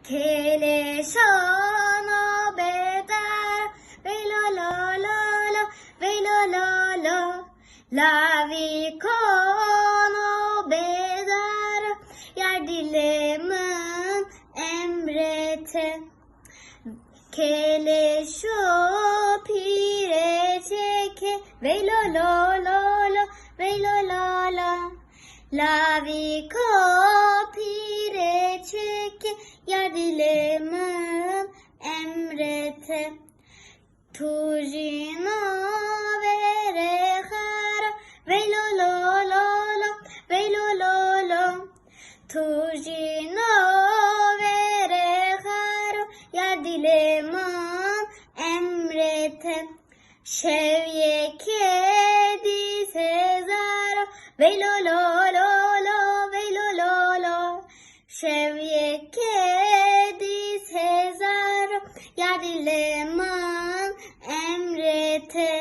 Keleshana bedar, ve la la la la, ve la la la. Lavikono bedar, yar dilemin emrete. Keleşo pire çeke, ve la la la la, ve la la la. Laviko pire çeke, yar dilemin emrete. Tujino vere hara, ve la la la la, ve la la la. Tujino vere hara, yar dilemin emrete. Şevye kedi sezara, ve la la la la, ve la la la. Şevye kedi sezara, yar dilemin emrete.